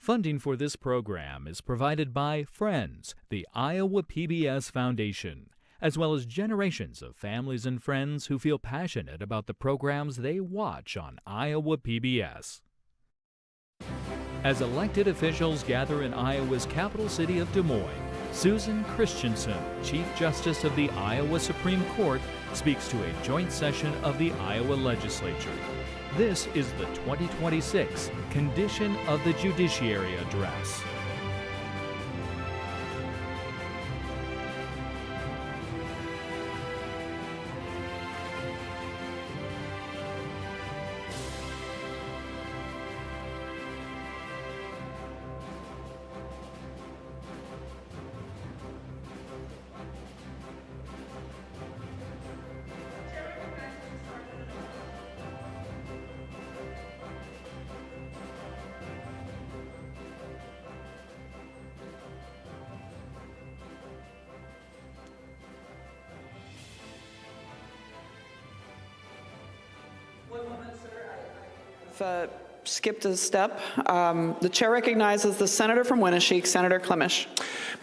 Funding for this program is provided by Friends, the Iowa PBS Foundation, as well as generations of families and friends who feel passionate about the programs they watch on Iowa PBS. As elected officials gather in Iowa's capital city of Des Moines, Susan Christensen, Chief Justice of the Iowa Supreme Court, speaks to a joint session of the Iowa Legislature. This is the 2026 Condition of the Judiciary Address. Skipped a step. The chair recognizes the senator from Winneshiek, Senator Klimisch.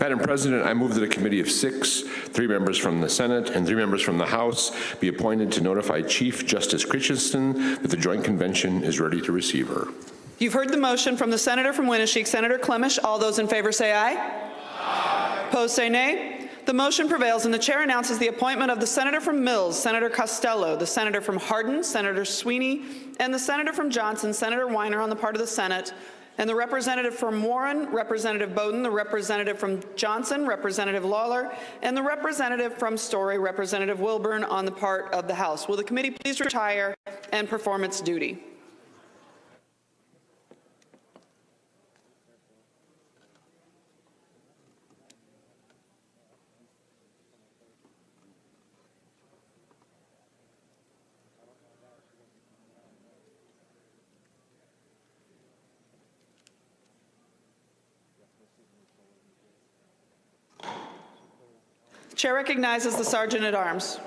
Madam President, I move that a committee of 6, 3 members from the Senate and 3 members from the House, be appointed to notify Chief Justice Christensen that the Joint Convention is ready to receive her. You've heard the motion from the senator from Winneshiek, Senator Klimisch. All those in favor say aye. Aye. Opposed say nay. The motion prevails, and the chair announces the appointment of the senator from Mills, Senator Costello, the senator from Hardin, Senator Sweeney, and the senator from Johnson, Senator Weiner, on the part of the Senate, and the representative from Warren, Representative Bowden, the representative from Johnson, Representative Lawler, and the representative from Story, Representative Wilburn, on the part of the House. Will the committee please retire and perform its duty? Chair recognizes the Sergeant at Arms.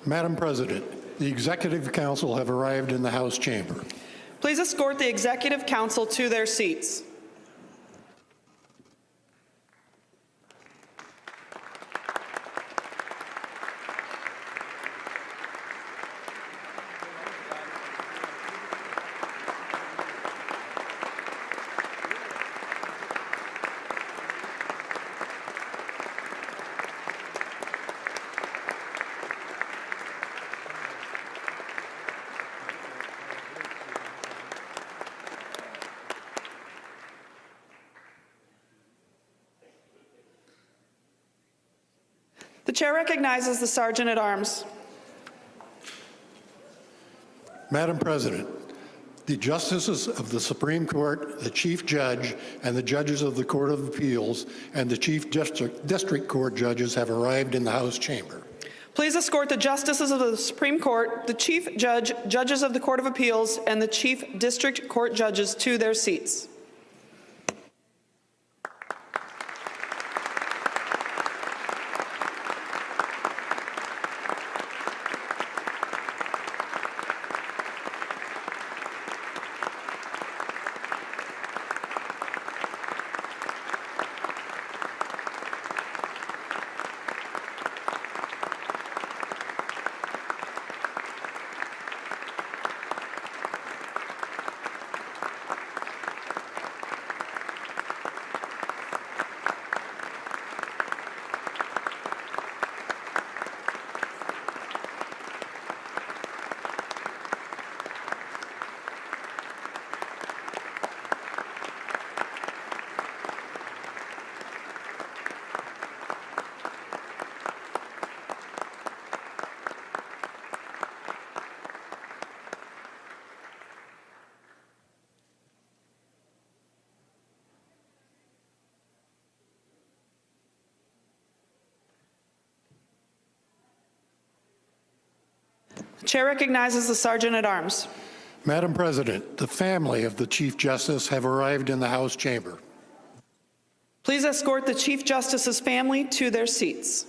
Madam President, the Executive Council have arrived in the House chamber. Please escort the Executive Council to their seats. The chair recognizes the Sergeant at Arms. Madam President, the Justices of the Supreme Court, the Chief Judge, and the Judges of the Court of Appeals, and the Chief District Court Judges have arrived in the House chamber. Please escort the Justices of the Supreme Court, the Chief Judge, Judges of the Court of Appeals, and the Chief District Court Judges to their seats. The chair recognizes the Sergeant at Arms. Madam President, the family of the Chief Justice have arrived in the House chamber. Please escort the Chief Justice's family to their seats.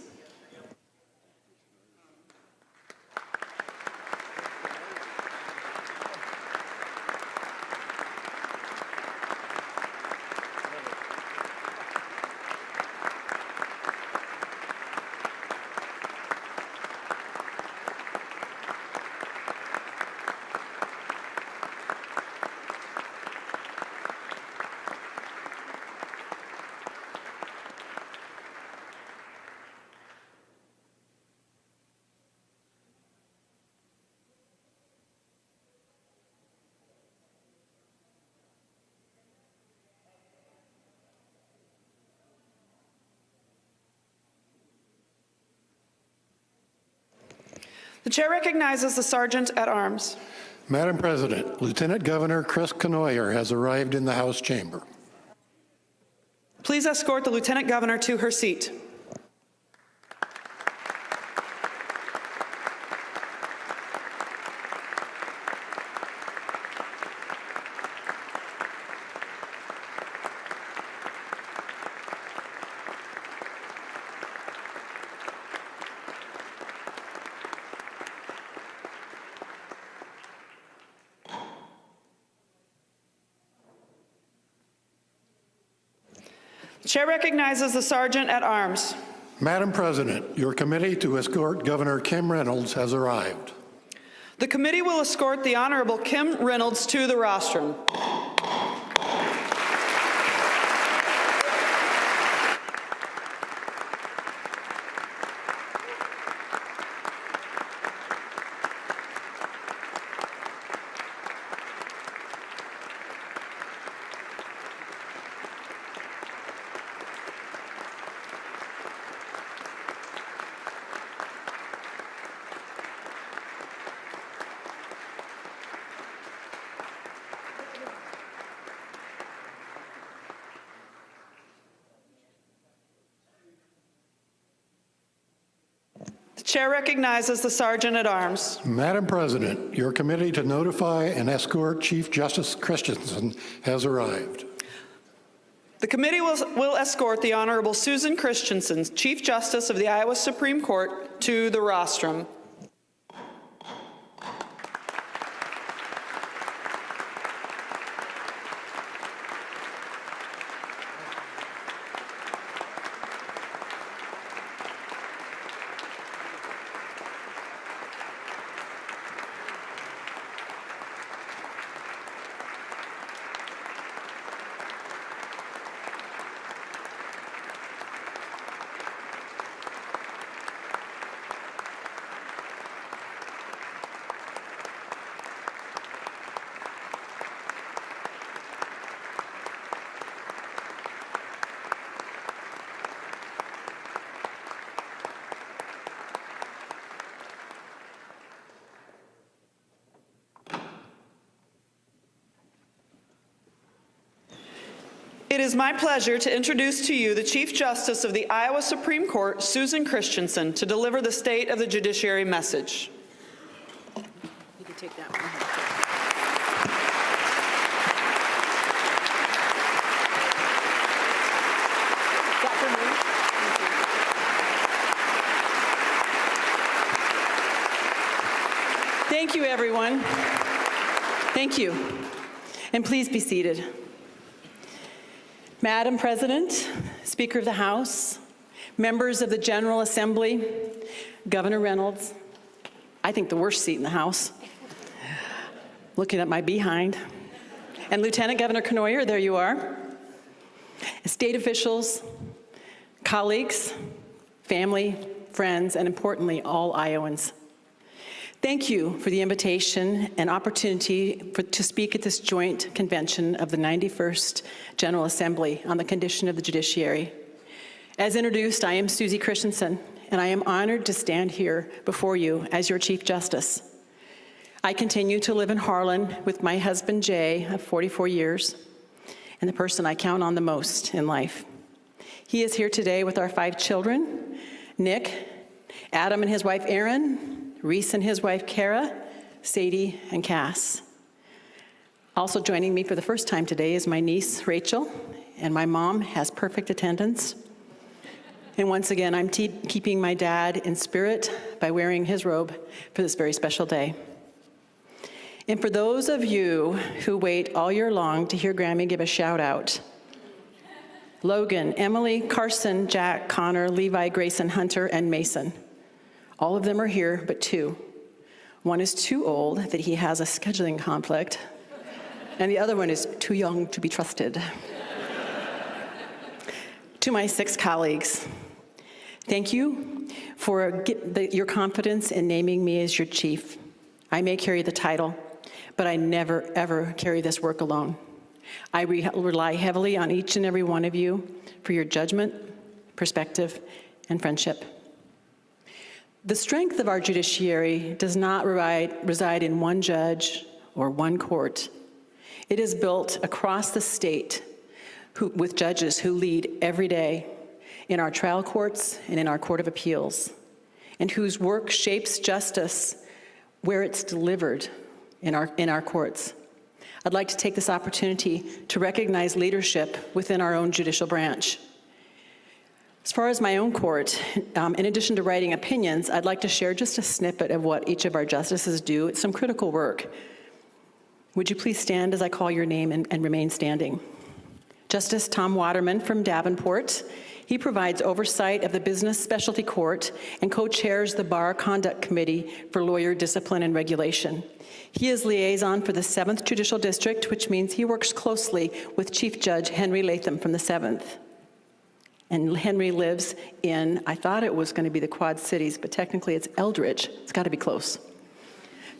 The chair recognizes the Sergeant at Arms. Madam President, Lieutenant Governor Chris Conoyer has arrived in the House chamber. Please escort the Lieutenant Governor to her seat. The chair recognizes the Sergeant at Arms. Madam President, your committee to escort Governor Kim Reynolds has arrived. The committee will escort the Honorable Kim Reynolds to the rostrum. The chair recognizes the Sergeant at Arms. Madam President, your committee to notify and escort Chief Justice Christensen has arrived. The committee will escort the Honorable Susan Christensen, Chief Justice of the Iowa Supreme Court, to the rostrum. It is my pleasure to introduce to you the Chief Justice of the Iowa Supreme Court, Susan Christensen, to deliver the State of the Judiciary message. You can take that one. Is that for me? Thank you, everyone. Thank you. And please be seated. Madam President, Speaker of the House, members of the General Assembly, Governor Reynolds, I think the worst seat in the House, looking at my behind, and Lieutenant Governor Conoyer, there you are, state officials, colleagues, family, friends, and importantly, all Iowans. Thank you for the invitation and opportunity to speak at this joint convention of the 91st General Assembly on the condition of the judiciary. As introduced, I am Susie Christensen, and I am honored to stand here before you as your Chief Justice. I continue to live in Harlan with my husband, Jay, of 44 years, and the person I count on the most in life. He is here today with our 5 children, Nick, Adam and his wife, Erin, Reese and his wife, Kara, Sadie, and Cass. Also joining me for the first time today is my niece, Rachel, and my mom has perfect attendance. And once again, I'm keeping my dad in spirit by wearing his robe for this very special day. And for those of you who wait all year long to hear Grammy give a shout out, Logan, Emily, Carson, Jack, Connor, Levi, Grayson, Hunter, and Mason. All of them are here, but 2. One is too old that he has a scheduling conflict, and the other one is too young to be trusted. To my 6 colleagues, thank you for your confidence in naming me as your chief. I may carry the title, but I never, ever carry this work alone. I rely heavily on each and every one of you for your judgment, perspective, and friendship. The strength of our judiciary does not reside in one judge or one court. It is built across the state with judges who lead every day in our trial courts and in our Court of Appeals, and whose work shapes justice where it's delivered in our courts. I'd like to take this opportunity to recognize leadership within our own judicial branch. As far as my own court, in addition to writing opinions, I'd like to share just a snippet of what each of our justices do. It's some critical work. Would you please stand as I call your name and remain standing? Justice Tom Waterman from Davenport. He provides oversight of the Business Specialty Court and co-chairs the Bar Conduct Committee for Lawyer Discipline and Regulation. He is liaison for the 7th Judicial District, which means he works closely with Chief Judge Henry Latham from the 7th. And Henry lives in, I thought it was going to be the Quad Cities, but technically it's Eldridge. It's got to be close.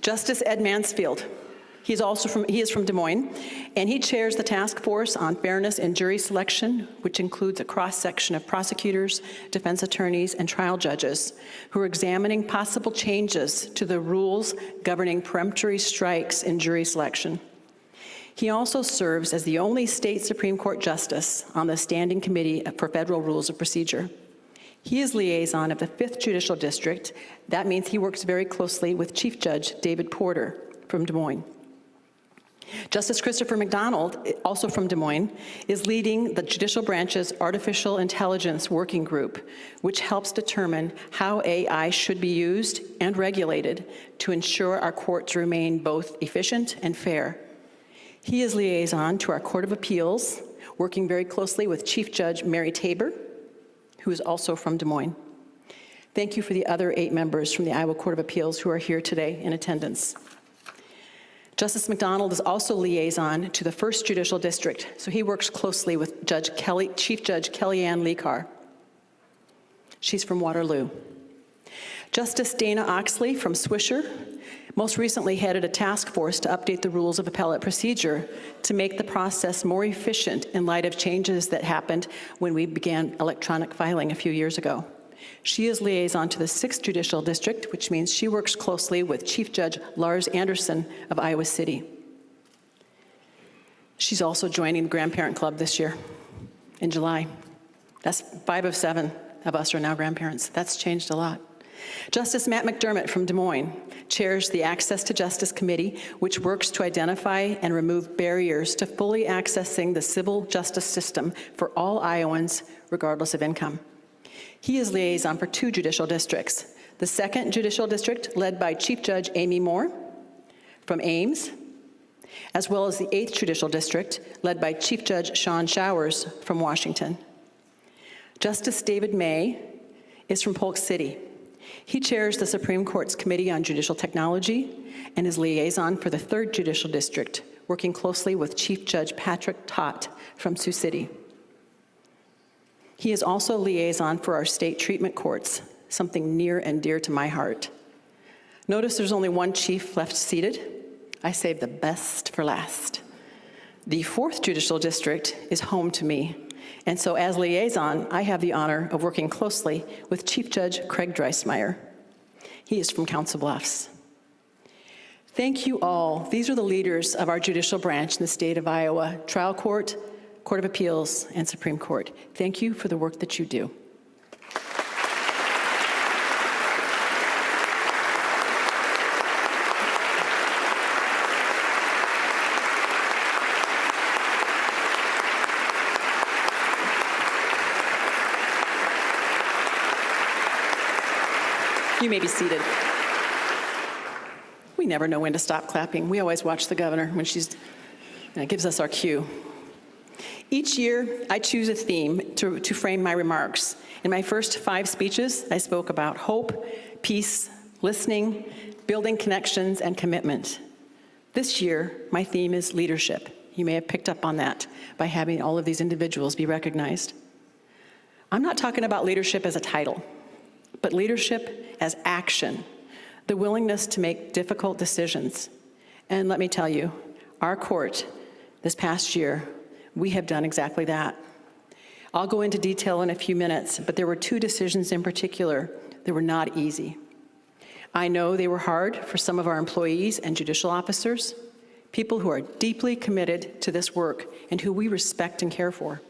Justice Ed Mansfield. He is from Des Moines, and he chairs the Task Force on Fairness in Jury Selection, which includes a cross-section of prosecutors, defense attorneys, and trial judges who are examining possible changes to the rules governing peremptory strikes in jury selection. He also serves as the only state Supreme Court justice on the Standing Committee for Federal Rules of Procedure. He is liaison of the 5th Judicial District. That means he works very closely with Chief Judge David Porter from Des Moines. Justice Christopher McDonald, also from Des Moines, is leading the judicial branch's Artificial Intelligence Working Group, which helps determine how AI should be used and regulated to ensure our courts remain both efficient and fair. He is liaison to our Court of Appeals, working very closely with Chief Judge Mary Tabor, who is also from Des Moines. Thank you for the other 8 members from the Iowa Court of Appeals who are here today in attendance. Justice McDonald is also liaison to the 1st Judicial District, so he works closely with Chief Judge Kellyanne Lekar. She's from Waterloo. Justice Dana Oxley from Swisher most recently headed a task force to update the rules of appellate procedure to make the process more efficient in light of changes that happened when we began electronic filing a few years ago. She is liaison to the 6th Judicial District, which means she works closely with Chief Judge Lars Anderson of Iowa City. She's also joining the Grandparent Club this year in July. That's 5 of 7 of us are now grandparents. That's changed a lot. Justice Matt McDermott from Des Moines chairs the Access to Justice Committee, which works to identify and remove barriers to fully accessing the civil justice system for all Iowans, regardless of income. He is liaison for 2 judicial districts, the 2nd Judicial District, led by Chief Judge Amy Moore from Ames, as well as the 8th Judicial District, led by Chief Judge Sean Showers from Washington. Justice David May is from Polk City. He chairs the Supreme Court's Committee on Judicial Technology and is liaison for the 3rd Judicial District, working closely with Chief Judge Patrick Tott from Sioux City. He is also liaison for our state treatment courts, something near and dear to my heart. Notice there's only one chief left seated. I saved the best for last. The 4th Judicial District is home to me, and so as liaison, I have the honor of working closely with Chief Judge Craig Dreismeyer. He is from Council Bluffs. Thank you all. These are the leaders of our judicial branch in the state of Iowa, Trial Court, Court of Appeals, and Supreme Court. Thank you for the work that you do. You may be seated. We never know when to stop clapping. We always watch the governor when she gives us our cue. Each year, I choose a theme to frame my remarks. In my first 5 speeches, I spoke about hope, peace, listening, building connections, and commitment. This year, my theme is leadership. You may have picked up on that by having all of these individuals be recognized. I'm not talking about leadership as a title, but leadership as action, the willingness to make difficult decisions. And let me tell you, our court this past year, we have done exactly that. I'll go into detail in a few minutes, but there were 2 decisions in particular that were not easy. I know they were hard for some of our employees and judicial officers, people who are deeply committed to this work and who we respect and care for.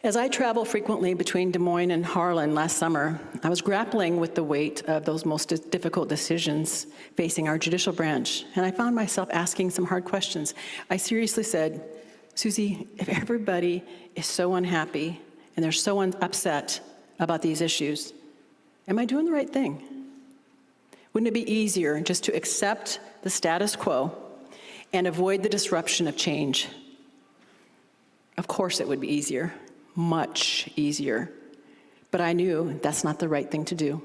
As I travel frequently between Des Moines and Harlan last summer, I was grappling with the weight of those most difficult decisions facing our judicial branch, and I found myself asking some hard questions. I seriously said, Susie, if everybody is so unhappy and they're so upset about these issues, am I doing the right thing? Wouldn't it be easier just to accept the status quo and avoid the disruption of change? Of course it would be easier. Much easier. But I knew that's not the right thing to do.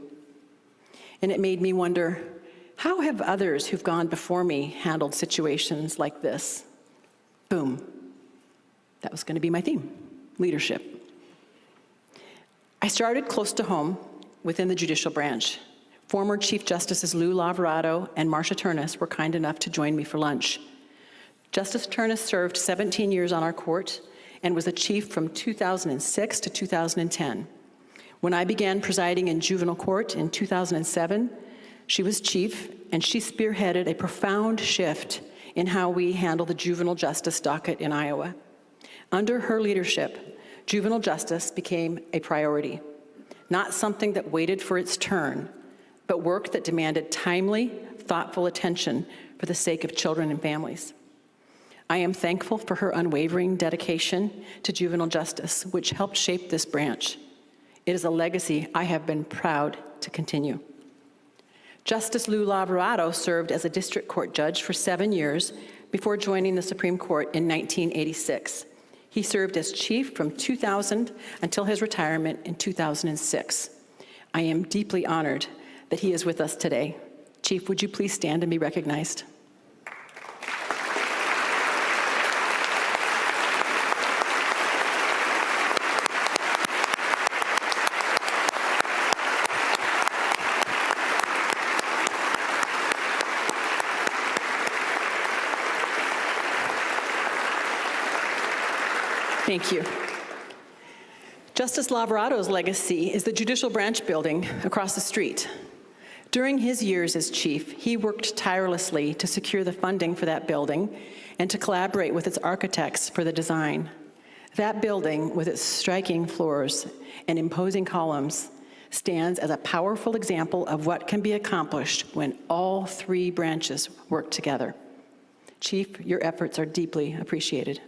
And it made me wonder, how have others who've gone before me handled situations like this? Boom. That was going to be my theme, leadership. I started close to home within the judicial branch. Former Chief Justices Lou Lavarado and Marcia Turnus were kind enough to join me for lunch. Justice Turnus served 17 years on our court and was a chief from 2006 to 2010. When I began presiding in juvenile court in 2007, she was chief, and she spearheaded a profound shift in how we handle the juvenile justice docket in Iowa. Under her leadership, juvenile justice became a priority, not something that waited for its turn, but work that demanded timely, thoughtful attention for the sake of children and families. I am thankful for her unwavering dedication to juvenile justice, which helped shape this branch. It is a legacy I have been proud to continue. Justice Lou Lavarado served as a district court judge for 7 years before joining the Supreme Court in 1986. He served as chief from 2000 until his retirement in 2006. I am deeply honored that he is with us today. Chief, would you please stand and be recognized? Thank you. Justice Lavarado's legacy is the Judicial Branch building across the street. During his years as chief, he worked tirelessly to secure the funding for that building and to collaborate with its architects for the design. That building, with its striking floors and imposing columns, stands as a powerful example of what can be accomplished when all three branches work together. Chief, your efforts are deeply appreciated.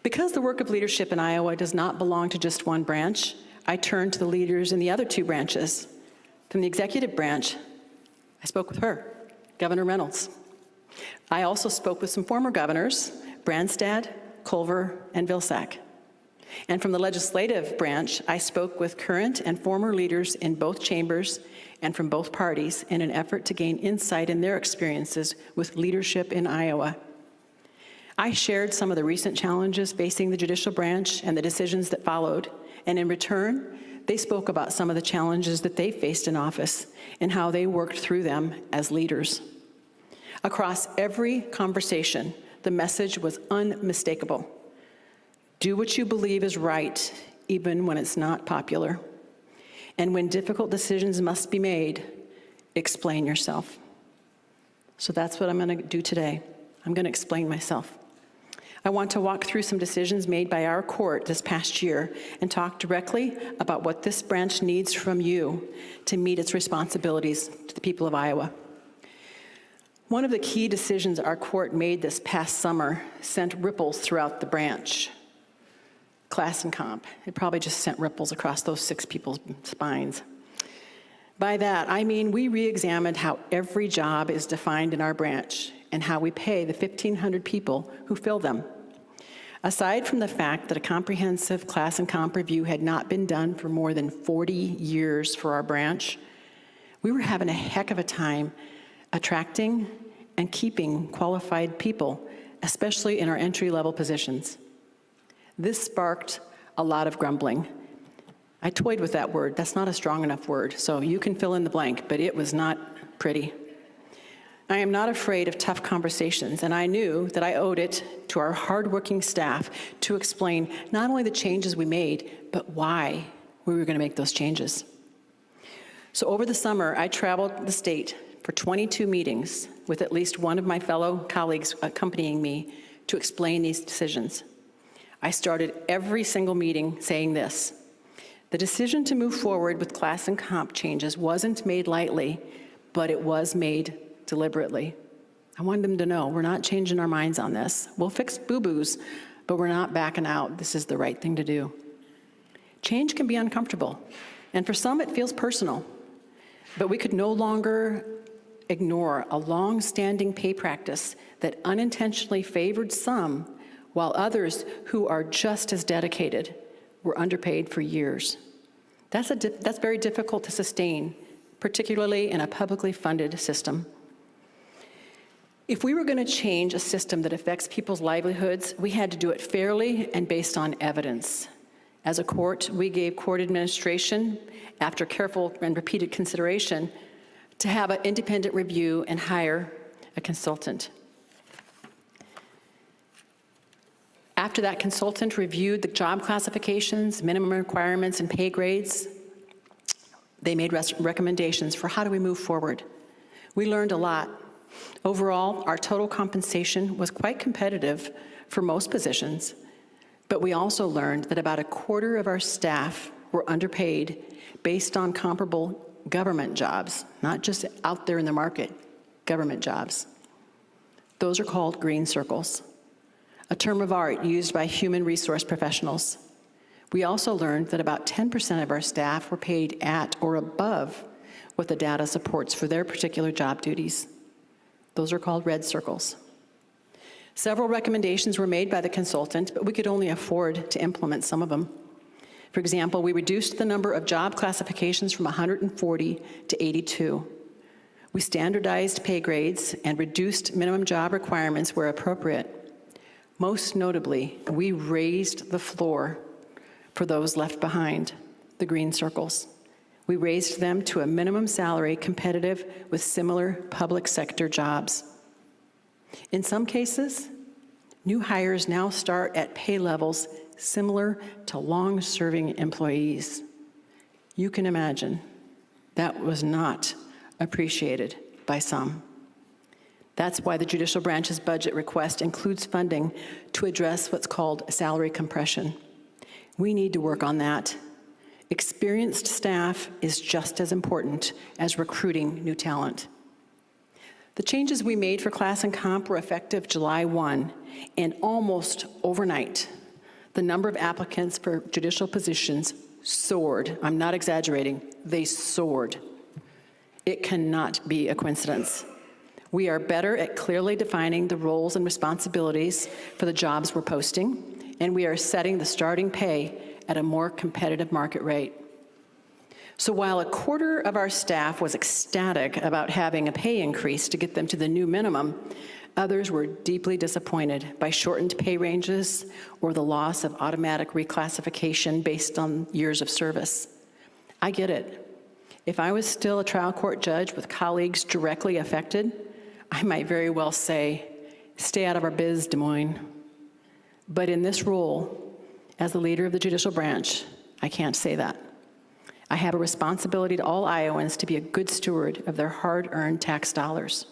Because the work of leadership in Iowa does not belong to just one branch, I turn to the leaders in the other two branches. From the executive branch, I spoke with her, Governor Reynolds. I also spoke with some former governors, Branstad, Culver, and Vilsack. And from the legislative branch, I spoke with current and former leaders in both chambers and from both parties in an effort to gain insight in their experiences with leadership in Iowa. I shared some of the recent challenges facing the judicial branch and the decisions that followed, and in return, they spoke about some of the challenges that they faced in office and how they worked through them as leaders. Across every conversation, the message was unmistakable. Do what you believe is right, even when it's not popular. And when difficult decisions must be made, explain yourself. So that's what I'm going to do today. I'm going to explain myself. I want to walk through some decisions made by our court this past year and talk directly about what this branch needs from you to meet its responsibilities to the people of Iowa. One of the key decisions our court made this past summer sent ripples throughout the branch. Class and comp. It probably just sent ripples across those 6 people's spines. By that, I mean we re-examined how every job is defined in our branch and how we pay the 1,500 people who fill them. Aside from the fact that a comprehensive class and comp review had not been done for more than 40 years for our branch, we were having a heck of a time attracting and keeping qualified people, especially in our entry-level positions. This sparked a lot of grumbling. I toyed with that word. That's not a strong enough word, so you can fill in the blank, but it was not pretty. I am not afraid of tough conversations, and I knew that I owed it to our hardworking staff to explain not only the changes we made, but why we were going to make those changes. So over the summer, I traveled the state for 22 meetings with at least one of my fellow colleagues accompanying me to explain these decisions. I started every single meeting saying this: the decision to move forward with class and comp changes wasn't made lightly, but it was made deliberately. I wanted them to know we're not changing our minds on this. We'll fix boo-boos, but we're not backing out. This is the right thing to do. Change can be uncomfortable, and for some it feels personal, but we could no longer ignore a long-standing pay practice that unintentionally favored some, while others who are just as dedicated were underpaid for years. That's very difficult to sustain, particularly in a publicly funded system. If we were going to change a system that affects people's livelihoods, we had to do it fairly and based on evidence. As a court, we gave court administration, after careful and repeated consideration, to have an independent review and hire a consultant. After that consultant reviewed the job classifications, minimum requirements, and pay grades, they made recommendations for how do we move forward. We learned a lot. Overall, our total compensation was quite competitive for most positions, but we also learned that about a quarter of our staff were underpaid based on comparable government jobs, not just out there in the market, government jobs. Those are called green circles, a term of art used by human resource professionals. We also learned that about 10% of our staff were paid at or above what the data supports for their particular job duties. Those are called red circles. Several recommendations were made by the consultant, but we could only afford to implement some of them. For example, we reduced the number of job classifications from 140 to 82. We standardized pay grades and reduced minimum job requirements where appropriate. Most notably, we raised the floor for those left behind, the green circles. We raised them to a minimum salary competitive with similar public sector jobs. In some cases, new hires now start at pay levels similar to long-serving employees. You can imagine that was not appreciated by some. That's why the judicial branch's budget request includes funding to address what's called salary compression. We need to work on that. Experienced staff is just as important as recruiting new talent. The changes we made for class and comp were effective July 1, and almost overnight, the number of applicants for judicial positions soared. I'm not exaggerating, they soared. It cannot be a coincidence. We are better at clearly defining the roles and responsibilities for the jobs we're posting, and we are setting the starting pay at a more competitive market rate. So while a quarter of our staff was ecstatic about having a pay increase to get them to the new minimum, others were deeply disappointed by shortened pay ranges or the loss of automatic reclassification based on years of service. I get it. If I was still a trial court judge with colleagues directly affected, I might very well say, stay out of our biz, Des Moines. But in this role, as the leader of the judicial branch, I can't say that. I have a responsibility to all Iowans to be a good steward of their hard-earned tax dollars.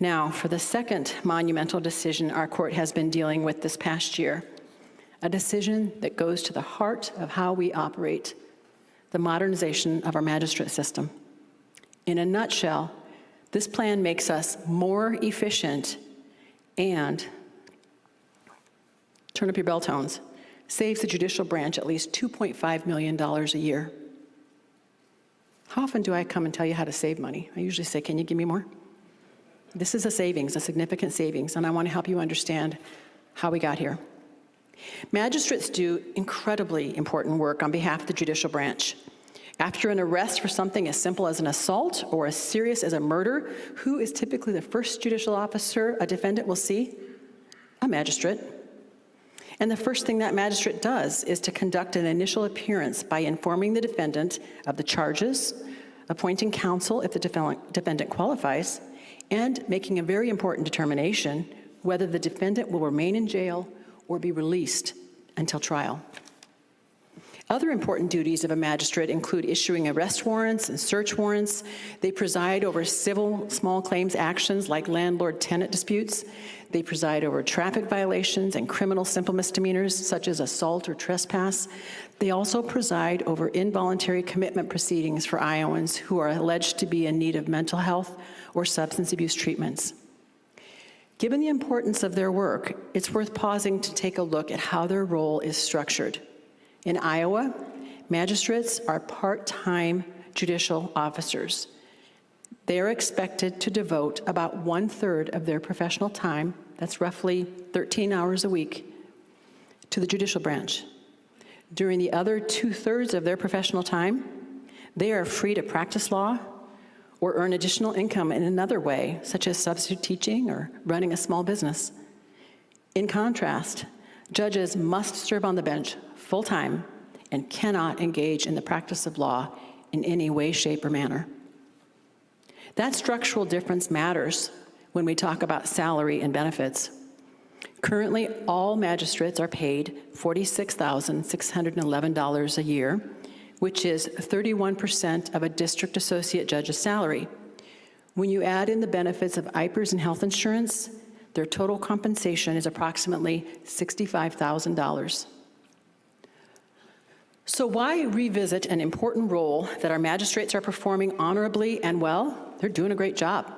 Now, for the second monumental decision our court has been dealing with this past year, a decision that goes to the heart of how we operate, the modernization of our magistrate system. In a nutshell, this plan makes us more efficient and, turn up your bell tones, saves the judicial branch at least $2.5 million a year. How often do I come and tell you how to save money? I usually say, can you give me more? This is a savings, a significant savings, and I want to help you understand how we got here. Magistrates do incredibly important work on behalf of the judicial branch. After an arrest for something as simple as an assault or as serious as a murder, who is typically the first judicial officer a defendant will see? A magistrate. And the first thing that magistrate does is to conduct an initial appearance by informing the defendant of the charges, appointing counsel if the defendant qualifies, and making a very important determination whether the defendant will remain in jail or be released until trial. Other important duties of a magistrate include issuing arrest warrants and search warrants. They preside over civil small claims actions like landlord-tenant disputes. They preside over traffic violations and criminal simple misdemeanors such as assault or trespass. They also preside over involuntary commitment proceedings for Iowans who are alleged to be in need of mental health or substance abuse treatments. Given the importance of their work, it's worth pausing to take a look at how their role is structured. In Iowa, magistrates are part-time judicial officers. They are expected to devote about 1/3 of their professional time, that's roughly 13 hours a week, to the judicial branch. During the other 2/3 of their professional time, they are free to practice law or earn additional income in another way, such as substitute teaching or running a small business. In contrast, judges must serve on the bench full-time and cannot engage in the practice of law in any way, shape, or manner. That structural difference matters when we talk about salary and benefits. Currently, all magistrates are paid $46,611 a year, which is 31% of a district associate judge's salary. When you add in the benefits of IPERS and health insurance, their total compensation is approximately $65,000. So why revisit an important role that our magistrates are performing honorably and well? They're doing a great job.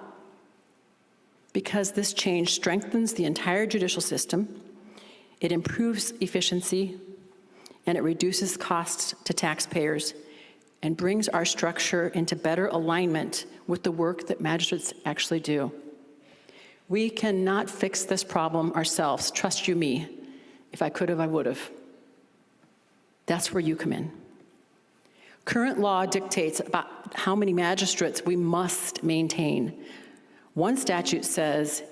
Because this change strengthens the entire judicial system, it improves efficiency, and it reduces costs to taxpayers, and brings our structure into better alignment with the work that magistrates actually do. We cannot fix this problem ourselves, trust you me. If I could have, I would have. That's where you come in. Current law dictates about how many magistrates we must maintain. One statute says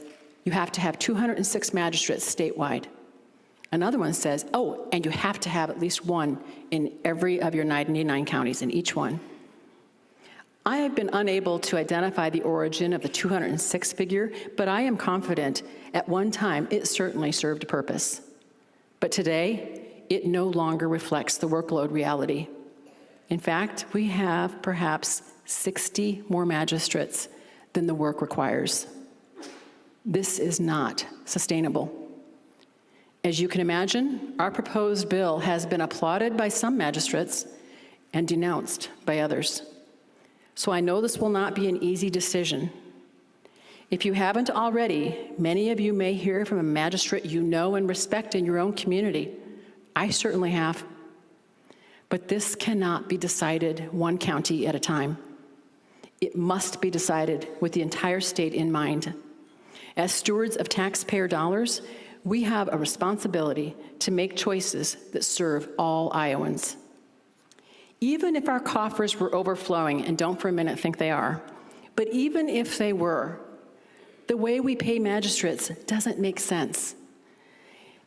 you have to have 206 magistrates statewide. Another one says, oh, and you have to have at least one in every of your 99 counties, in each one. I have been unable to identify the origin of the 206 figure, but I am confident at one time it certainly served a purpose. But today, it no longer reflects the workload reality. In fact, we have perhaps 60 more magistrates than the work requires. This is not sustainable. As you can imagine, our proposed bill has been applauded by some magistrates and denounced by others. So I know this will not be an easy decision. If you haven't already, many of you may hear from a magistrate you know and respect in your own community. I certainly have. But this cannot be decided one county at a time. It must be decided with the entire state in mind. As stewards of taxpayer dollars, we have a responsibility to make choices that serve all Iowans. Even if our coffers were overflowing, and don't for a minute think they are, but even if they were, the way we pay magistrates doesn't make sense.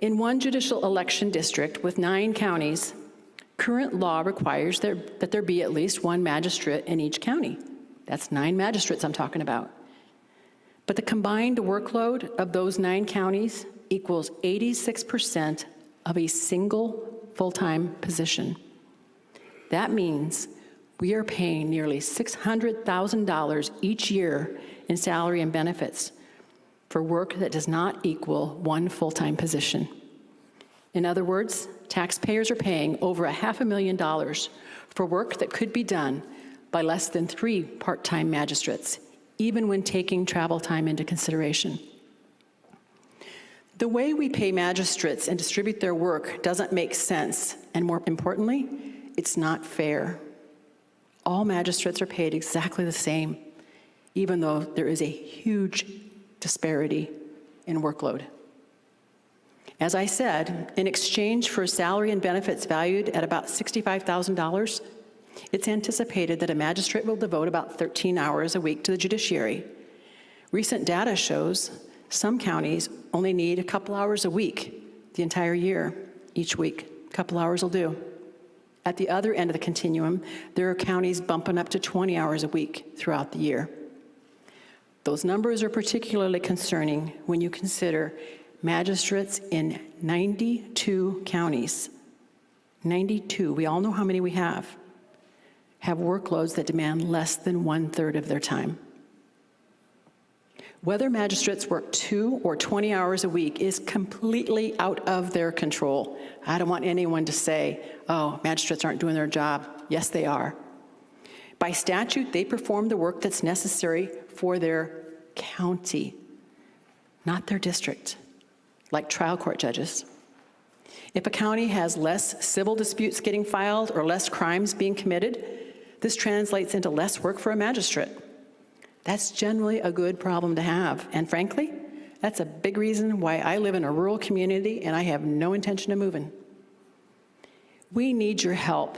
In one judicial election district with 9 counties, current law requires that there be at least one magistrate in each county. That's 9 magistrates I'm talking about. But the combined workload of those 9 counties equals 86% of a single full-time position. That means we are paying nearly $600,000 each year in salary and benefits for work that does not equal one full-time position. In other words, taxpayers are paying over $500,000 for work that could be done by less than 3 part-time magistrates, even when taking travel time into consideration. The way we pay magistrates and distribute their work doesn't make sense, and more importantly, it's not fair. All magistrates are paid exactly the same, even though there is a huge disparity in workload. As I said, in exchange for salary and benefits valued at about $65,000, it's anticipated that a magistrate will devote about 13 hours a week to the judiciary. Recent data shows some counties only need a couple hours a week the entire year. Each week, a couple hours will do. At the other end of the continuum, there are counties bumping up to 20 hours a week throughout the year. Those numbers are particularly concerning when you consider magistrates in 92 counties. 92, we all know how many we have workloads that demand less than 1/3 of their time. Whether magistrates work 2 or 20 hours a week is completely out of their control. I don't want anyone to say, oh, magistrates aren't doing their job. Yes, they are. By statute, they perform the work that's necessary for their county, not their district, like trial court judges. If a county has less civil disputes getting filed or less crimes being committed, this translates into less work for a magistrate. That's generally a good problem to have, and frankly, that's a big reason why I live in a rural community and I have no intention of moving. We need your help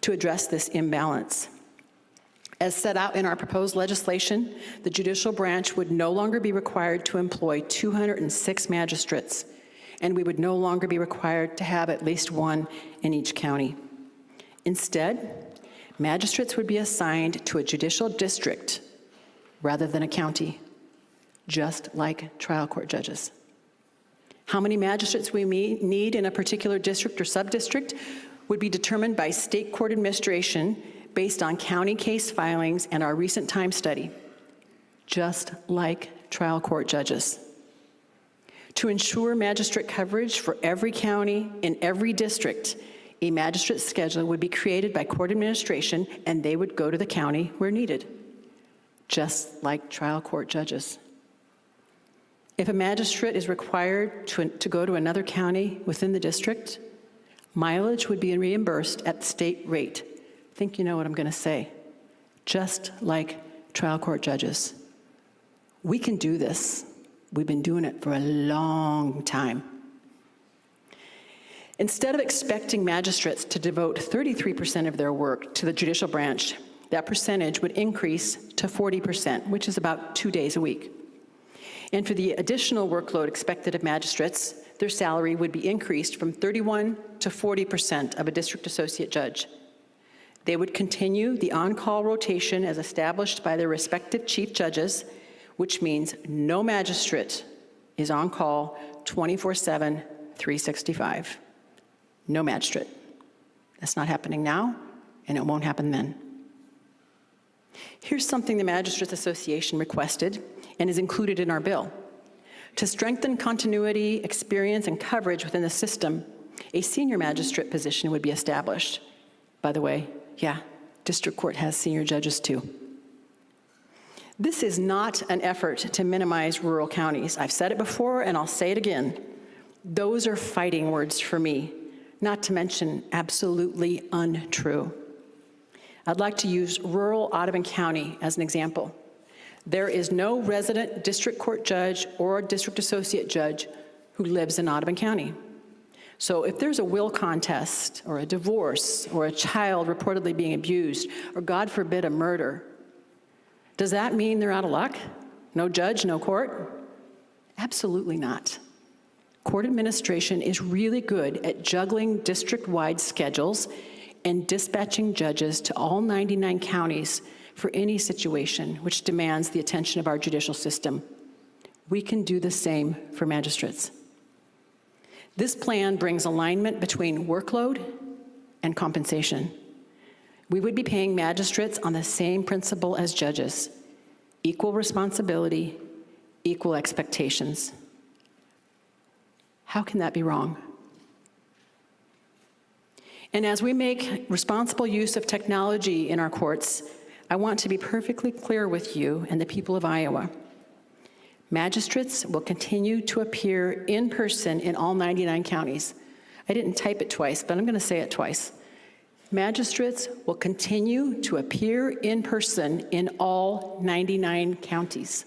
to address this imbalance. As set out in our proposed legislation, the judicial branch would no longer be required to employ 206 magistrates, and we would no longer be required to have at least one in each county. Instead, magistrates would be assigned to a judicial district rather than a county, just like trial court judges. How many magistrates we need in a particular district or sub-district would be determined by state court administration based on county case filings and our recent time study, just like trial court judges. To ensure magistrate coverage for every county in every district, a magistrate schedule would be created by court administration, and they would go to the county where needed, just like trial court judges. If a magistrate is required to go to another county within the district, mileage would be reimbursed at the state rate. I think you know what I'm going to say. Just like trial court judges. We can do this. We've been doing it for a long time. Instead of expecting magistrates to devote 33% of their work to the judicial branch, that percentage would increase to 40%, which is about 2 days a week. And for the additional workload expected of magistrates, their salary would be increased from 31% to 40% of a district associate judge. They would continue the on-call rotation as established by their respective chief judges, which means no magistrate is on call 24/7, 365. No magistrate. That's not happening now, and it won't happen then. Here's something the Magistrates Association requested and is included in our bill. To strengthen continuity, experience, and coverage within the system, a senior magistrate position would be established. By the way, yeah, district court has senior judges too. This is not an effort to minimize rural counties. I've said it before and I'll say it again. Those are fighting words for me, not to mention absolutely untrue. I'd like to use rural Audubon County as an example. There is no resident district court judge or district associate judge who lives in Audubon County. So if there's a will contest or a divorce or a child reportedly being abused or, God forbid, a murder, does that mean they're out of luck? No judge, no court? Absolutely not. Court administration is really good at juggling district-wide schedules and dispatching judges to all 99 counties for any situation which demands the attention of our judicial system. We can do the same for magistrates. This plan brings alignment between workload and compensation. We would be paying magistrates on the same principle as judges: equal responsibility, equal expectations. How can that be wrong? And as we make responsible use of technology in our courts, I want to be perfectly clear with you and the people of Iowa. Magistrates will continue to appear in person in all 99 counties. I didn't type it twice, but I'm going to say it twice. Magistrates will continue to appear in person in all 99 counties.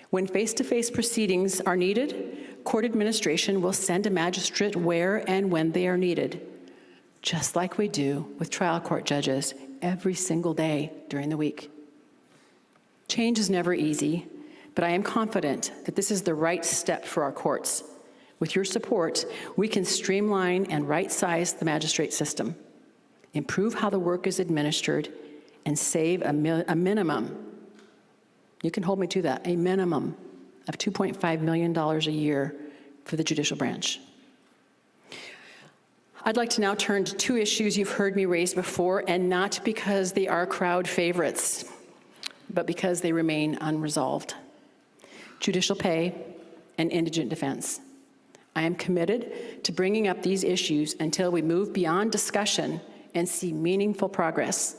When face-to-face proceedings are needed, court administration will send a magistrate where and when they are needed, just like we do with trial court judges every single day during the week. Change is never easy, but I am confident that this is the right step for our courts. With your support, we can streamline and right-size the magistrate system, improve how the work is administered, and save a minimum, you can hold me to that, a minimum of $2.5 million a year for the judicial branch. I'd like to now turn to two issues you've heard me raise before, and not because they are crowd favorites, but because they remain unresolved: judicial pay and indigent defense. I am committed to bringing up these issues until we move beyond discussion and see meaningful progress.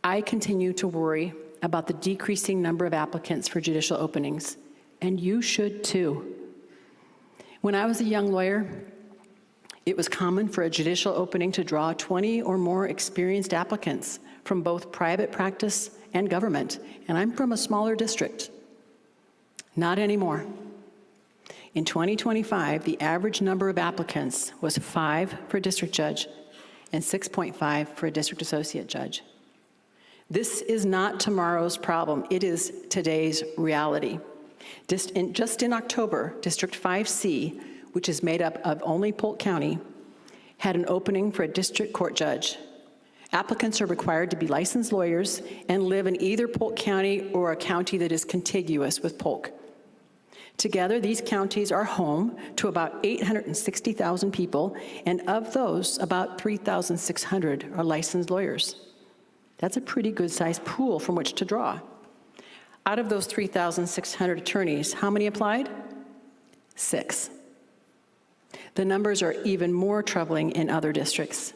I continue to worry about the decreasing number of applicants for judicial openings, and you should too. When I was a young lawyer, it was common for a judicial opening to draw 20 or more experienced applicants from both private practice and government, and I'm from a smaller district. Not anymore. In 2025, the average number of applicants was 5 for a district judge and 6.5 for a district associate judge. This is not tomorrow's problem. It is today's reality. Just in October, District 5C, which is made up of only Polk County, had an opening for a district court judge. Applicants are required to be licensed lawyers and live in either Polk County or a county that is contiguous with Polk. Together, these counties are home to about 860,000 people, and of those, about 3,600 are licensed lawyers. That's a pretty good-sized pool from which to draw. Out of those 3,600 attorneys, how many applied? 6. The numbers are even more troubling in other districts.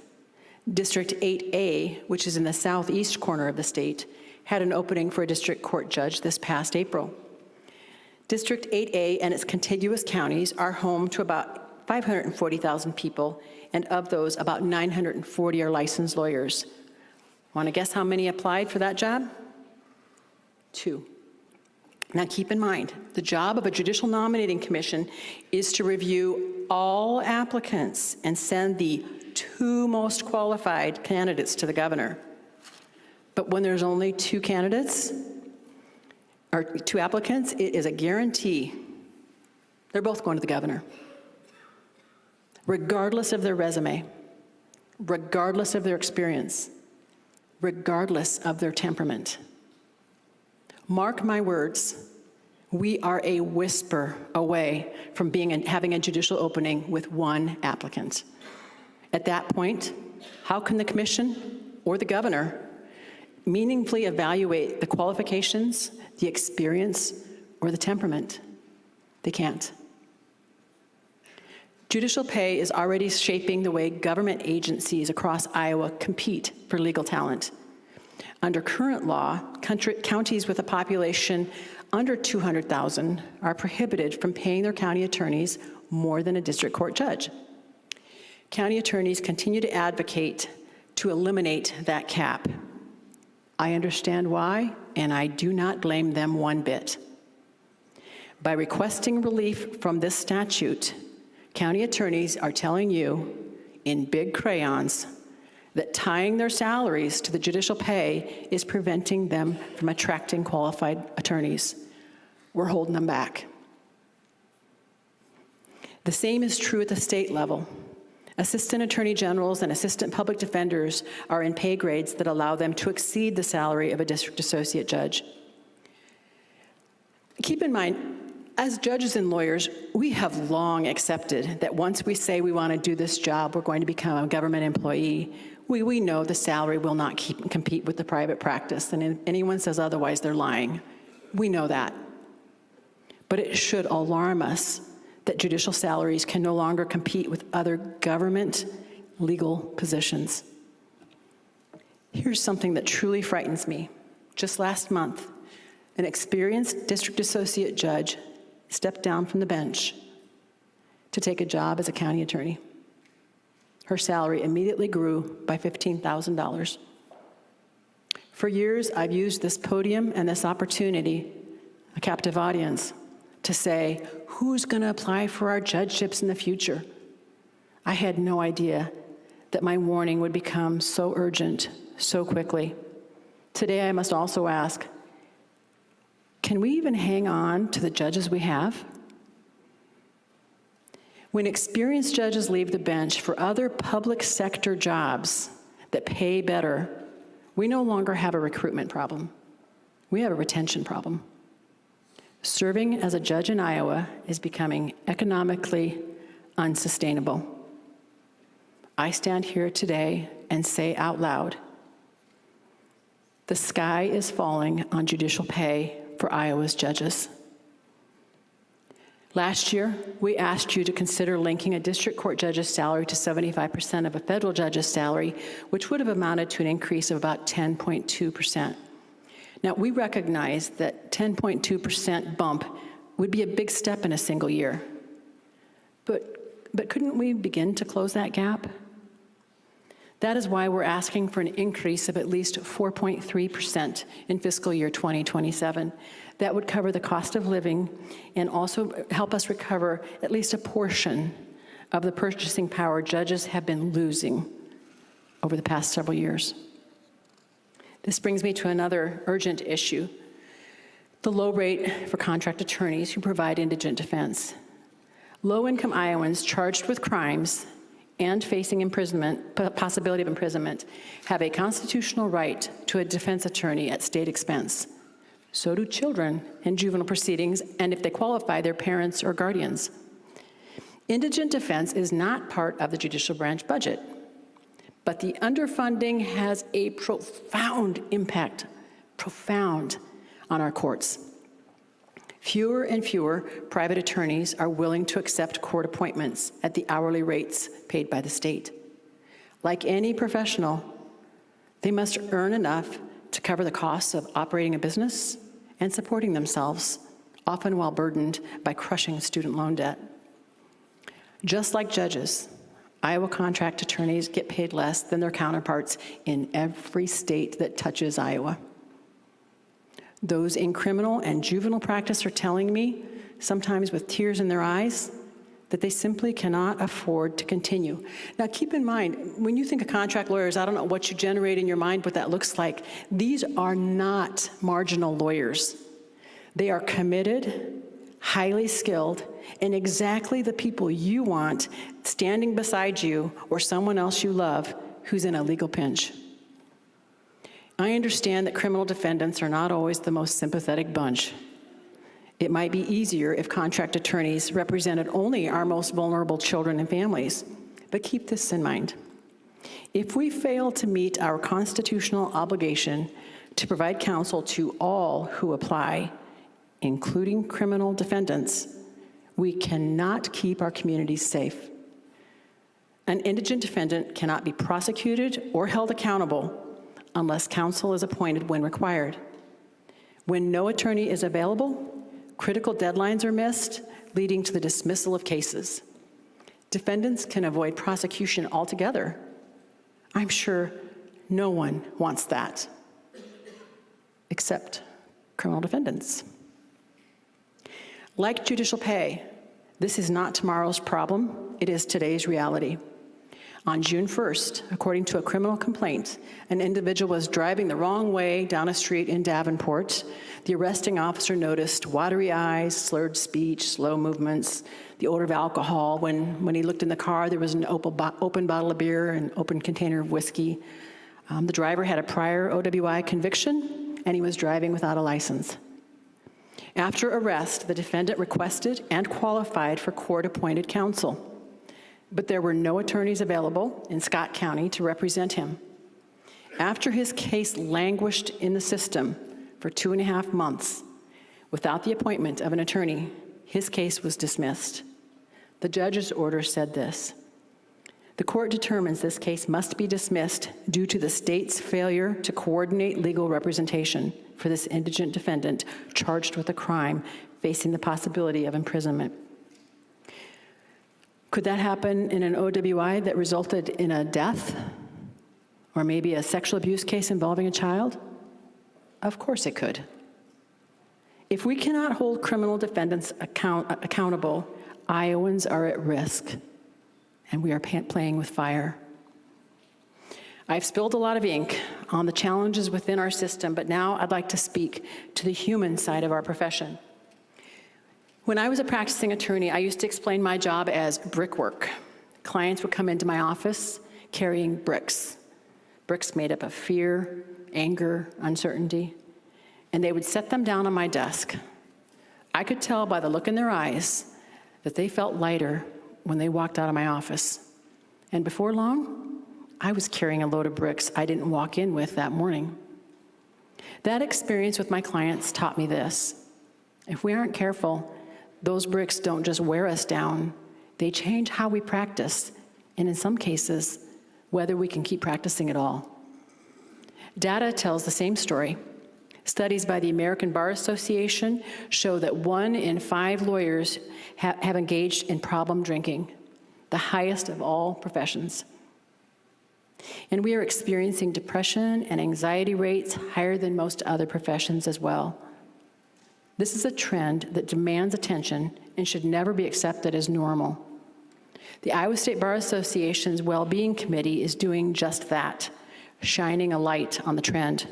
District 8A, which is in the southeast corner of the state, had an opening for a district court judge this past April. District 8A and its contiguous counties are home to about 540,000 people, and of those, about 940 are licensed lawyers. Want to guess how many applied for that job? 2. Now keep in mind, the job of a judicial nominating commission is to review all applicants and send the 2 most qualified candidates to the governor. But when there's only 2 candidates, or 2 applicants, it is a guarantee they're both going to the governor, regardless of their resume, regardless of their experience, regardless of their temperament. Mark my words, we are a whisper away from having a judicial opening with 1 applicant. At that point, how can the commission or the governor meaningfully evaluate the qualifications, the experience, or the temperament? They can't. Judicial pay is already shaping the way government agencies across Iowa compete for legal talent. Under current law, counties with a population under 200,000 are prohibited from paying their county attorneys more than a district court judge. County attorneys continue to advocate to eliminate that cap. I understand why, and I do not blame them one bit. By requesting relief from this statute, county attorneys are telling you, in big crayons, that tying their salaries to the judicial pay is preventing them from attracting qualified attorneys. We're holding them back. The same is true at the state level. Assistant attorney generals and assistant public defenders are in pay grades that allow them to exceed the salary of a district associate judge. Keep in mind, as judges and lawyers, we have long accepted that once we say we want to do this job, we're going to become a government employee. We know the salary will not compete with the private practice, and if anyone says otherwise, they're lying. We know that. But it should alarm us that judicial salaries can no longer compete with other government legal positions. Here's something that truly frightens me. Just last month, an experienced district associate judge stepped down from the bench to take a job as a county attorney. Her salary immediately grew by $15,000. For years, I've used this podium and this opportunity, a captive audience, to say, who's going to apply for our judgeships in the future? I had no idea that my warning would become so urgent so quickly. Today, I must also ask, can we even hang on to the judges we have? When experienced judges leave the bench for other public sector jobs that pay better, we no longer have a recruitment problem. We have a retention problem. Serving as a judge in Iowa is becoming economically unsustainable. I stand here today and say out loud, the sky is falling on judicial pay for Iowa's judges. Last year, we asked you to consider linking a district court judge's salary to 75% of a federal judge's salary, which would have amounted to an increase of about 10.2%. Now, we recognize that 10.2% bump would be a big step in a single year. But couldn't we begin to close that gap? That is why we're asking for an increase of at least 4.3% in fiscal year 2027. That would cover the cost of living and also help us recover at least a portion of the purchasing power judges have been losing over the past several years. This brings me to another urgent issue, the low rate for contract attorneys who provide indigent defense. Low-income Iowans charged with crimes and facing imprisonment, possibility of imprisonment, have a constitutional right to a defense attorney at state expense. So do children in juvenile proceedings, and if they qualify, their parents or guardians. Indigent defense is not part of the judicial branch budget, but the underfunding has a profound impact, profound, on our courts. Fewer and fewer private attorneys are willing to accept court appointments at the hourly rates paid by the state. Like any professional, they must earn enough to cover the costs of operating a business and supporting themselves, often while burdened by crushing student loan debt. Just like judges, Iowa contract attorneys get paid less than their counterparts in every state that touches Iowa. Those in criminal and juvenile practice are telling me, sometimes with tears in their eyes, that they simply cannot afford to continue. Now keep in mind, when you think of contract lawyers, I don't know what you generate in your mind, what that looks like. These are not marginal lawyers. They are committed, highly skilled, and exactly the people you want standing beside you or someone else you love who's in a legal pinch. I understand that criminal defendants are not always the most sympathetic bunch. It might be easier if contract attorneys represented only our most vulnerable children and families, but keep this in mind. If we fail to meet our constitutional obligation to provide counsel to all who apply, including criminal defendants, we cannot keep our communities safe. An indigent defendant cannot be prosecuted or held accountable unless counsel is appointed when required. When no attorney is available, critical deadlines are missed, leading to the dismissal of cases. Defendants can avoid prosecution altogether. I'm sure no one wants that, except criminal defendants. Like judicial pay, this is not tomorrow's problem, it is today's reality. On June 1st, according to a criminal complaint, an individual was driving the wrong way down a street in Davenport. The arresting officer noticed watery eyes, slurred speech, slow movements, the odor of alcohol. When he looked in the car, there was an open bottle of beer and open container of whiskey. The driver had a prior OWI conviction, and he was driving without a license. After arrest, the defendant requested and qualified for court-appointed counsel, but there were no attorneys available in Scott County to represent him. After his case languished in the system for 2.5 months without the appointment of an attorney, his case was dismissed. The judge's order said this: the court determines this case must be dismissed due to the state's failure to coordinate legal representation for this indigent defendant charged with a crime facing the possibility of imprisonment. Could that happen in an OWI that resulted in a death? Or maybe a sexual abuse case involving a child? Of course it could. If we cannot hold criminal defendants accountable, Iowans are at risk, and we are playing with fire. I've spilled a lot of ink on the challenges within our system, but now I'd like to speak to the human side of our profession. When I was a practicing attorney, I used to explain my job as brickwork. Clients would come into my office carrying bricks made up of fear, anger, uncertainty, and they would set them down on my desk. I could tell by the look in their eyes that they felt lighter when they walked out of my office. And before long, I was carrying a load of bricks I didn't walk in with that morning. That experience with my clients taught me this. If we aren't careful, those bricks don't just wear us down, they change how we practice, and in some cases, whether we can keep practicing at all. Data tells the same story. Studies by the American Bar Association show that 1 in 5 lawyers have engaged in problem drinking, the highest of all professions. And we are experiencing depression and anxiety rates higher than most other professions as well. This is a trend that demands attention and should never be accepted as normal. The Iowa State Bar Association's Well-Being Committee is doing just that, shining a light on the trend.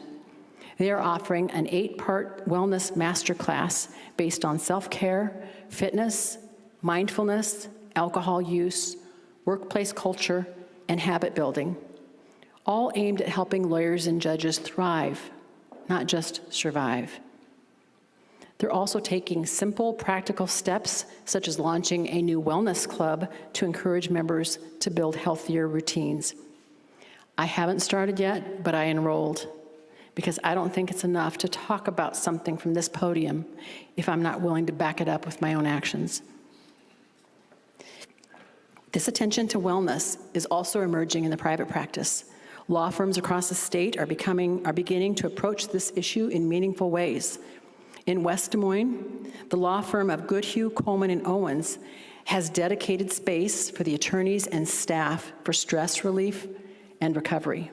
They are offering an 8-part wellness masterclass based on self-care, fitness, mindfulness, alcohol use, workplace culture, and habit building, all aimed at helping lawyers and judges thrive, not just survive. They're also taking simple, practical steps, such as launching a new wellness club to encourage members to build healthier routines. I haven't started yet, but I enrolled, because I don't think it's enough to talk about something from this podium if I'm not willing to back it up with my own actions. This attention to wellness is also emerging in the private practice. Law firms across the state are beginning to approach this issue in meaningful ways. In West Des Moines, the law firm of Goodhue, Coleman, and Owens has dedicated space for the attorneys and staff for stress relief and recovery.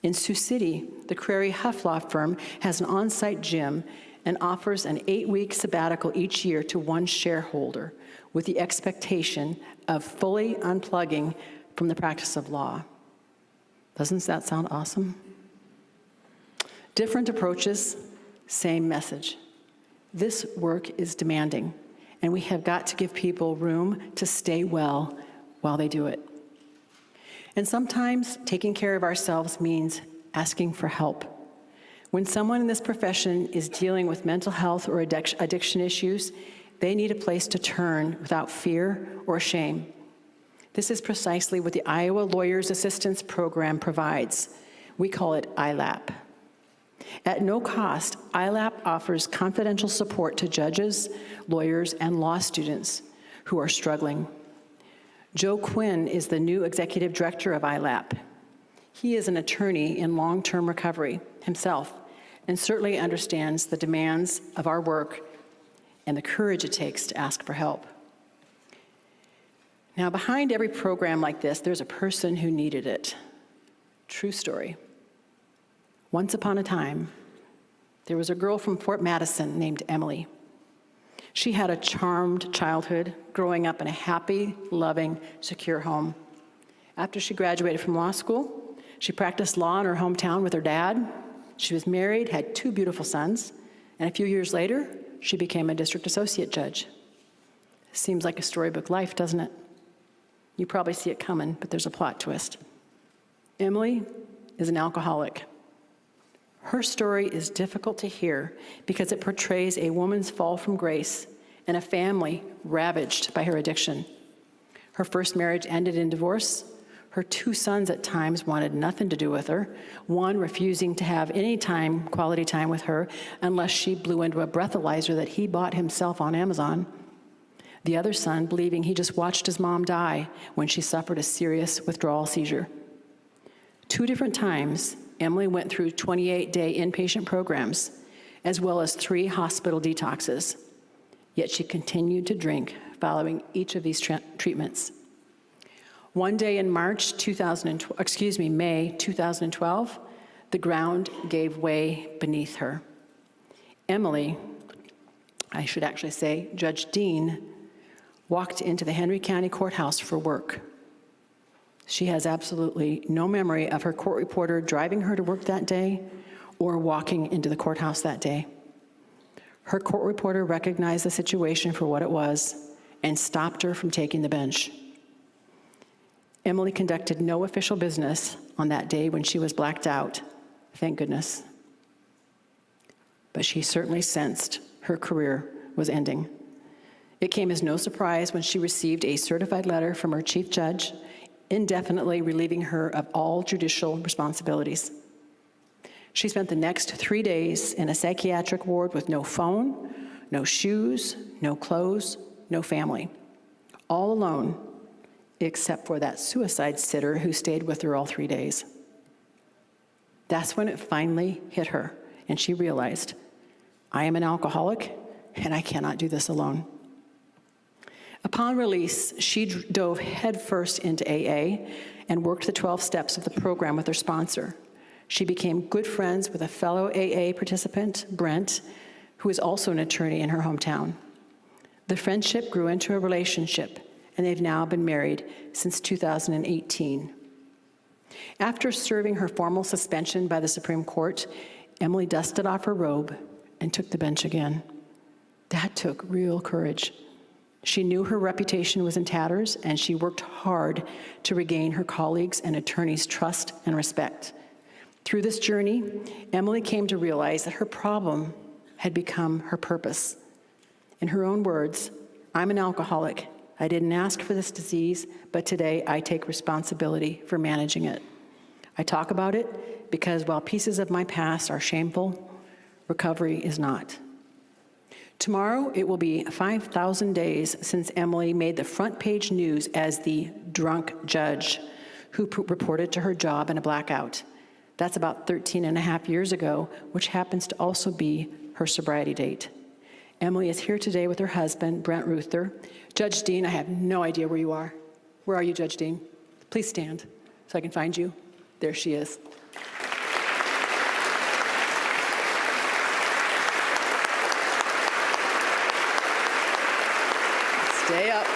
In Sioux City, the Crary Huff law firm has an on-site gym and offers an 8-week sabbatical each year to one shareholder with the expectation of fully unplugging from the practice of law. Doesn't that sound awesome? Different approaches, same message. This work is demanding, and we have got to give people room to stay well while they do it. And sometimes taking care of ourselves means asking for help. When someone in this profession is dealing with mental health or addiction issues, they need a place to turn without fear or shame. This is precisely what the Iowa Lawyers Assistance Program provides. We call it ILAP. At no cost, ILAP offers confidential support to judges, lawyers, and law students who are struggling. Joe Quinn is the new executive director of ILAP. He is an attorney in long-term recovery himself and certainly understands the demands of our work and the courage it takes to ask for help. Now, behind every program like this, there's a person who needed it. True story. Once upon a time, there was a girl from Fort Madison named Emily. She had a charmed childhood, growing up in a happy, loving, secure home. After she graduated from law school, she practiced law in her hometown with her dad. She was married, had 2 beautiful sons, and a few years later, she became a district associate judge. Seems like a storybook life, doesn't it? You probably see it coming, but there's a plot twist. Emily is an alcoholic. Her story is difficult to hear because it portrays a woman's fall from grace and a family ravaged by her addiction. Her first marriage ended in divorce. Her 2 sons at times wanted nothing to do with her, one refusing to have any quality time with her, unless she blew into a breathalyzer that he bought himself on Amazon. The other son believing he just watched his mom die when she suffered a serious withdrawal seizure. 2 different times, Emily went through 28-day inpatient programs, as well as 3 hospital detoxes. Yet she continued to drink following each of these treatments. One day in May 2012, the ground gave way beneath her. Emily, I should actually say Judge Dean, walked into the Henry County Courthouse for work. She has absolutely no memory of her court reporter driving her to work that day or walking into the courthouse that day. Her court reporter recognized the situation for what it was and stopped her from taking the bench. Emily conducted no official business on that day when she was blacked out, thank goodness. But she certainly sensed her career was ending. It came as no surprise when she received a certified letter from her chief judge indefinitely relieving her of all judicial responsibilities. She spent the next 3 days in a psychiatric ward with no phone, no shoes, no clothes, no family, all alone, except for that suicide sitter who stayed with her all 3 days. That's when it finally hit her, and she realized, I am an alcoholic, and I cannot do this alone. Upon release, she dove headfirst into AA and worked the 12 steps of the program with her sponsor. She became good friends with a fellow AA participant, Brent, who is also an attorney in her hometown. The friendship grew into a relationship, and they've now been married since 2018. After serving her formal suspension by the Supreme Court, Emily dusted off her robe and took the bench again. That took real courage. She knew her reputation was in tatters, and she worked hard to regain her colleagues' and attorneys' trust and respect. Through this journey, Emily came to realize that her problem had become her purpose. In her own words, I'm an alcoholic. I didn't ask for this disease, but today I take responsibility for managing it. I talk about it because while pieces of my past are shameful, recovery is not. Tomorrow, it will be 5,000 days since Emily made the front page news as the drunk judge who reported to her job in a blackout. That's about 13 and a half years ago, which happens to also be her sobriety date. Emily is here today with her husband, Brent Ruther. Judge Dean, I have no idea where you are. Where are you, Judge Dean? Please stand so I can find you. There she is. Stay up.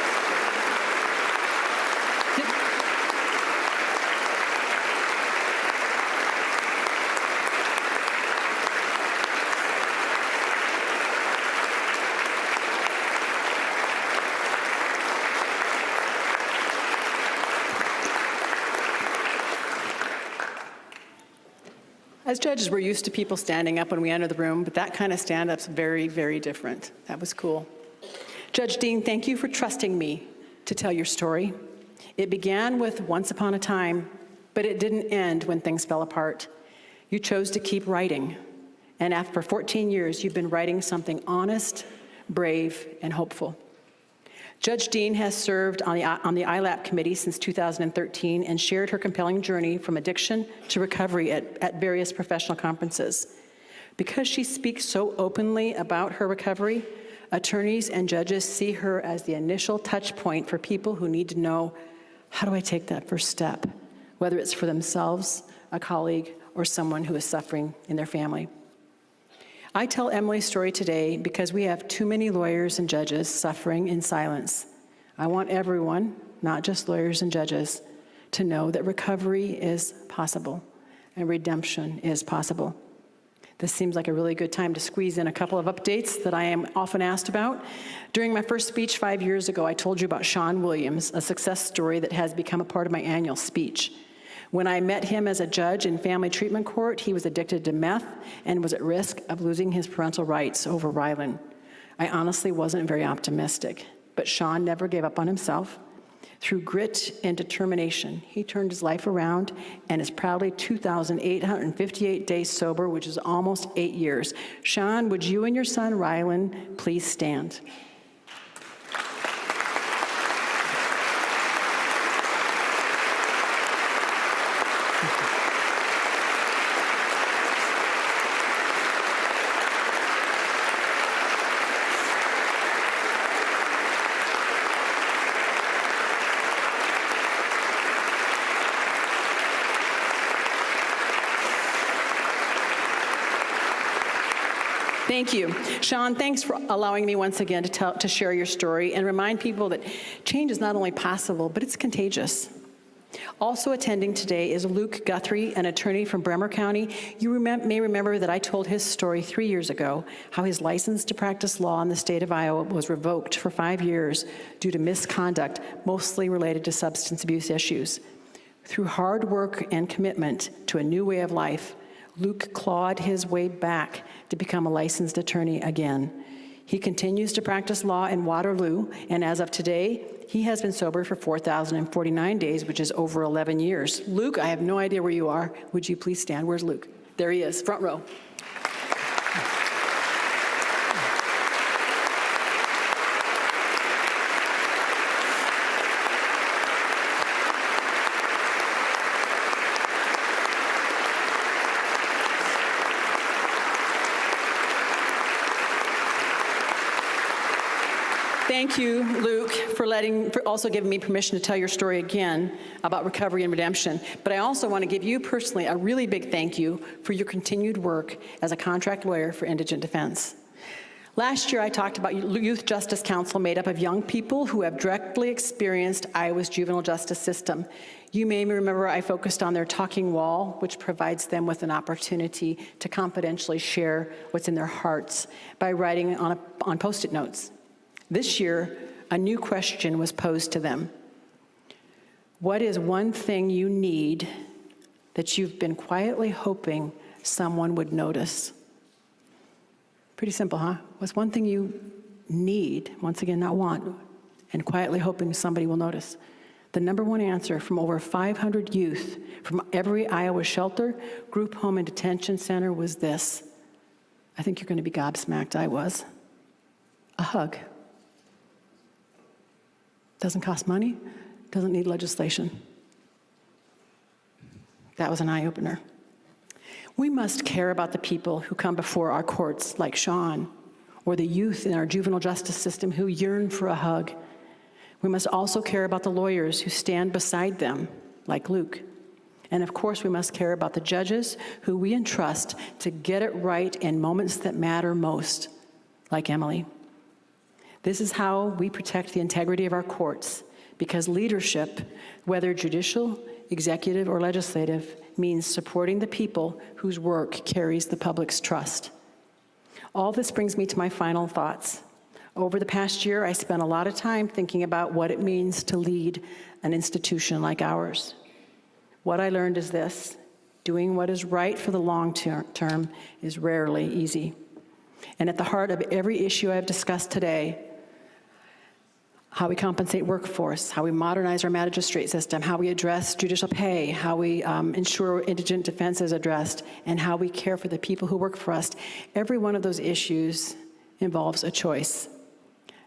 As judges, we're used to people standing up when we enter the room, but that kind of stand-up's very, very different. That was cool. Judge Dean, thank you for trusting me to tell your story. It began with once upon a time, but it didn't end when things fell apart. You chose to keep writing, and after 14 years, you've been writing something honest, brave, and hopeful. Judge Dean has served on the ILAP committee since 2013 and shared her compelling journey from addiction to recovery at various professional conferences. Because she speaks so openly about her recovery, attorneys and judges see her as the initial touch point for people who need to know, how do I take that first step, whether it's for themselves, a colleague, or someone who is suffering in their family. I tell Emily's story today because we have too many lawyers and judges suffering in silence. I want everyone, not just lawyers and judges, to know that recovery is possible and redemption is possible. This seems like a really good time to squeeze in a couple of updates that I am often asked about. During my first speech 5 years ago, I told you about Sean Williams, a success story that has become a part of my annual speech. When I met him as a judge in family treatment court, he was addicted to meth and was at risk of losing his parental rights over Rylan. I honestly wasn't very optimistic, but Sean never gave up on himself. Through grit and determination, he turned his life around and is proudly 2,858 days sober, which is almost 8 years. Sean, would you and your son, Rylan, please stand? Thank you. Sean, thanks for allowing me once again to share your story and remind people that change is not only possible, but it's contagious. Also attending today is Luke Guthrie, an attorney from Bremer County. You may remember that I told his story 3 years ago, how his license to practice law in the state of Iowa was revoked for 5 years due to misconduct, mostly related to substance abuse issues. Through hard work and commitment to a new way of life, Luke clawed his way back to become a licensed attorney again. He continues to practice law in Waterloo, and as of today, he has been sober for 4,049 days, which is over 11 years. Luke, I have no idea where you are. Would you please stand? Where's Luke? There he is, front row. Thank you, Luke, for also giving me permission to tell your story again about recovery and redemption. But I also want to give you personally a really big thank you for your continued work as a contract lawyer for indigent defense. Last year, I talked about Youth Justice Council made up of young people who have directly experienced Iowa's juvenile justice system. You may remember I focused on their talking wall, which provides them with an opportunity to confidentially share what's in their hearts by writing on Post-it notes. This year, a new question was posed to them. What is one thing you need that you've been quietly hoping someone would notice? Pretty simple, huh? What's one thing you need, once again, not want, and quietly hoping somebody will notice? The number one answer from over 500 youth from every Iowa shelter, group home, and detention center was this. I think you're going to be gobsmacked. I was. A hug. Doesn't cost money, doesn't need legislation. That was an eye-opener. We must care about the people who come before our courts, like Sean, or the youth in our juvenile justice system who yearn for a hug. We must also care about the lawyers who stand beside them, like Luke. And of course, we must care about the judges who we entrust to get it right in moments that matter most, like Emily. This is how we protect the integrity of our courts, because leadership, whether judicial, executive, or legislative, means supporting the people whose work carries the public's trust. All this brings me to my final thoughts. Over the past year, I spent a lot of time thinking about what it means to lead an institution like ours. What I learned is this: doing what is right for the long term is rarely easy. And at the heart of every issue I've discussed today, how we compensate workforce, how we modernize our magistrate system, how we address judicial pay, how we ensure indigent defense is addressed, and how we care for the people who work for us. Every one of those issues involves a choice,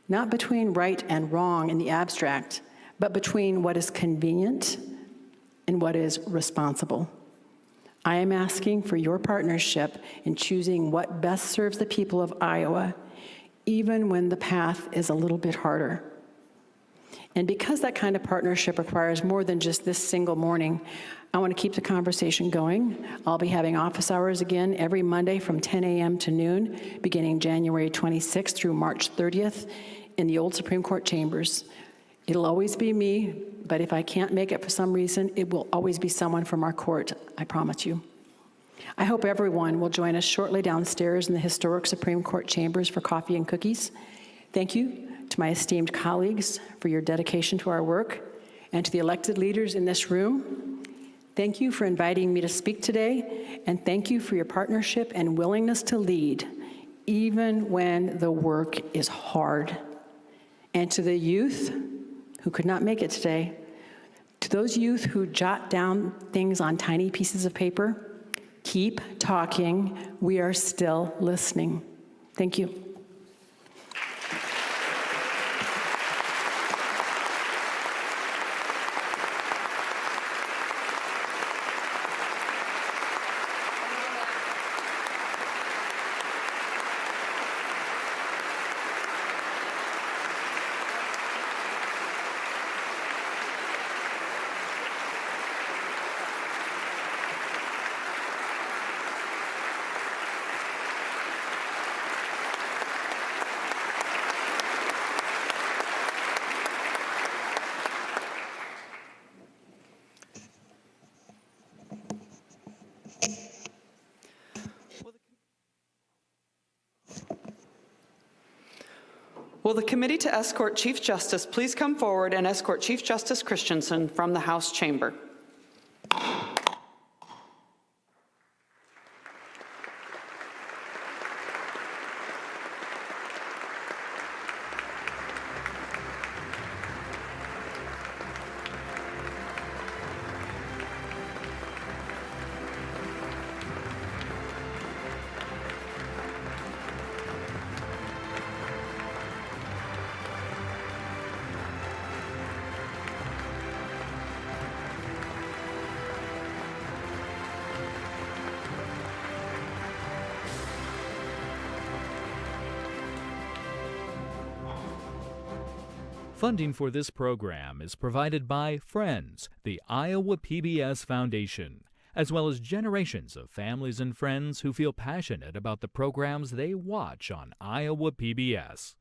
not between right and wrong in the abstract, but between what is convenient and what is responsible. I am asking for your partnership in choosing what best serves the people of Iowa, even when the path is a little bit harder. And because that kind of partnership requires more than just this single morning, I want to keep the conversation going. I'll be having office hours again every Monday from 10 a.m. to noon, beginning January 26th through March 30th in the old Supreme Court chambers. It'll always be me, but if I can't make it for some reason, it will always be someone from our court, I promise you. I hope everyone will join us shortly downstairs in the historic Supreme Court chambers for coffee and cookies. Thank you to my esteemed colleagues for your dedication to our work, and to the elected leaders in this room. Thank you for inviting me to speak today, and thank you for your partnership and willingness to lead, even when the work is hard. And to the youth who could not make it today, to those youth who jot down things on tiny pieces of paper, keep talking. We are still listening. Thank you. Will the committee to escort Chief Justice please come forward and escort Chief Justice Christensen from the House chamber? Funding for this program is provided by Friends, the Iowa PBS Foundation, as well as generations of families and friends who feel passionate about the programs they watch on Iowa PBS.